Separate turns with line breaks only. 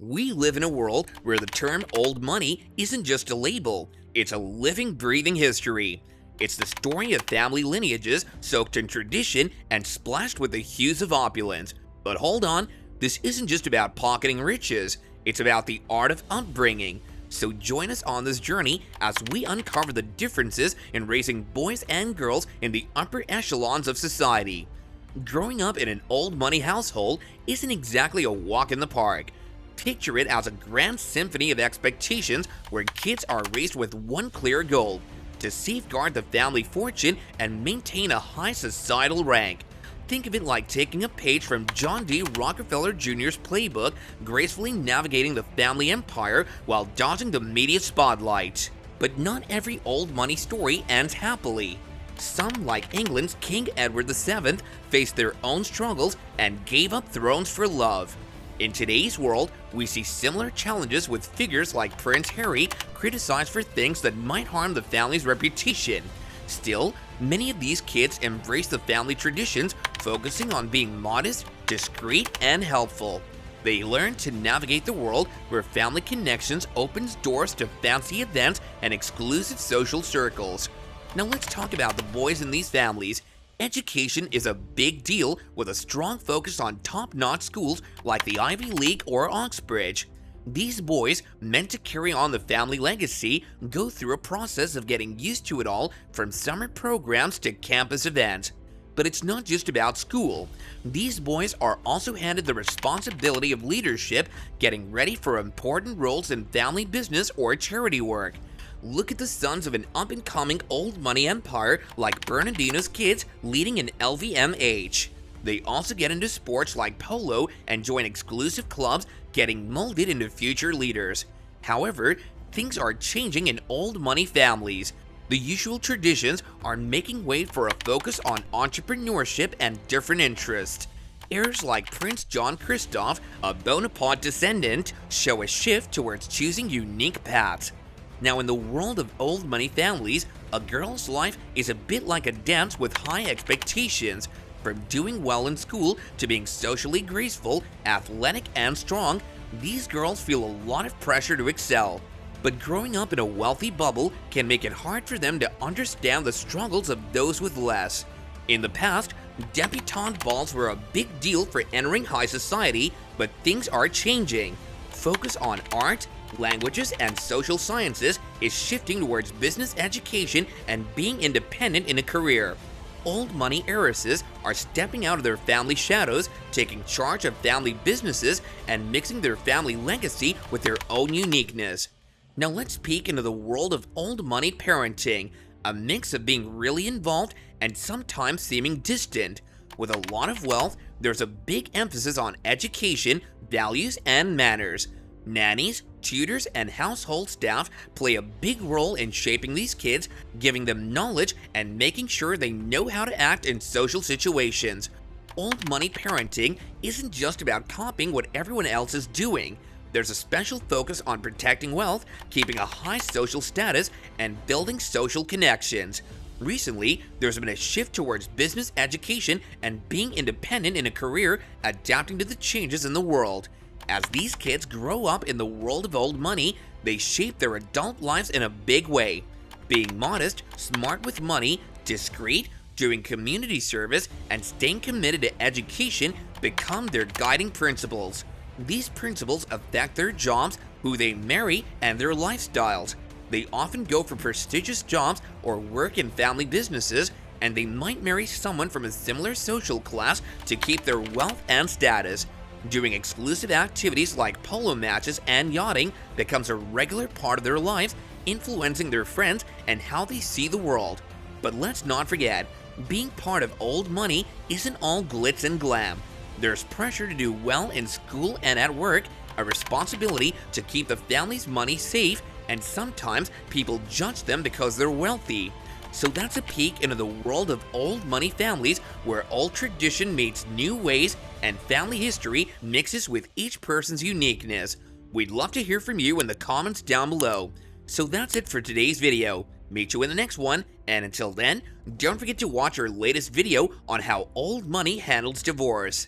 We live in a world where the term old money isn't just a label, it's a living, breathing history. It's the story of family lineages soaked in tradition and splashed with the hues of opulence. But hold on, this isn't just about pocketing riches, it's about the art of upbringing. So join us on this journey as we uncover the differences in raising boys and girls in the upper echelons of society. Growing up in an old money household isn't exactly a walk in the park. Picture it as a grand symphony of expectations where kids are raised with one clear goal: to safeguard the family fortune and maintain a high societal rank. Think of it like taking a page from John D. Rockefeller Jr.'s playbook, gracefully navigating the family empire while dodging the media spotlight. But not every old money story ends happily. Some, like England's King Edward VII, faced their own struggles and gave up thrones for love. In today's world, we see similar challenges with figures like Prince Harry, criticized for things that might harm the family's reputation. Still, many of these kids embrace the family traditions, focusing on being modest, discreet, and helpful. They learn to navigate the world where family connections opens doors to fancy events and exclusive social circles. Now let's talk about the boys in these families. Education is a big deal, with a strong focus on top-notch schools like the Ivy League or Oxbridge. These boys, meant to carry on the family legacy, go through a process of getting used to it all, from summer programs to campus events. But it's not just about school. These boys are also handed the responsibility of leadership, getting ready for important roles in family business or charity work. Look at the sons of an up-and-coming old money empire like Bernardino's kids leading an LVMH. They also get into sports like polo and join exclusive clubs, getting molded into future leaders. However, things are changing in old money families. The usual traditions are making way for a focus on entrepreneurship and different interests. Heirs like Prince John Christoph, a Bonaparte descendant, show a shift towards choosing unique paths. Now, in the world of old money families, a girl's life is a bit like a dance with high expectations. From doing well in school to being socially graceful, athletic, and strong, these girls feel a lot of pressure to excel. But growing up in a wealthy bubble can make it hard for them to understand the struggles of those with less. In the past, debutante balls were a big deal for entering high society, but things are changing. Focus on art, languages, and social sciences is shifting towards business education and being independent in a career. Old money heiresses are stepping out of their family shadows, taking charge of family businesses, and mixing their family legacy with their own uniqueness. Now let's peek into the world of old money parenting, a mix of being really involved and sometimes seeming distant. With a lot of wealth, there's a big emphasis on education, values, and manners. Nannies, tutors, and household staff play a big role in shaping these kids, giving them knowledge and making sure they know how to act in social situations. Old money parenting isn't just about copying what everyone else is doing. There's a special focus on protecting wealth, keeping a high social status, and building social connections. Recently, there's been a shift towards business education and being independent in a career, adapting to the changes in the world. As these kids grow up in the world of old money, they shape their adult lives in a big way. Being modest, smart with money, discreet, doing community service, and staying committed to education become their guiding principles. These principles affect their jobs, who they marry, and their lifestyles. They often go for prestigious jobs or work in family businesses, and they might marry someone from a similar social class to keep their wealth and status. Doing exclusive activities like polo matches and yachting becomes a regular part of their lives, influencing their friends and how they see the world. But let's not forget, being part of old money isn't all glitz and glam. There's pressure to do well in school and at work, a responsibility to keep the family's money safe, and sometimes people judge them because they're wealthy. So that's a peek into the world of old money families, where old tradition meets new ways and family history mixes with each person's uniqueness. We'd love to hear from you in the comments down below. So that's it for today's video. Meet you in the next one, and until then, don't forget to watch our latest video on how old money handles divorce.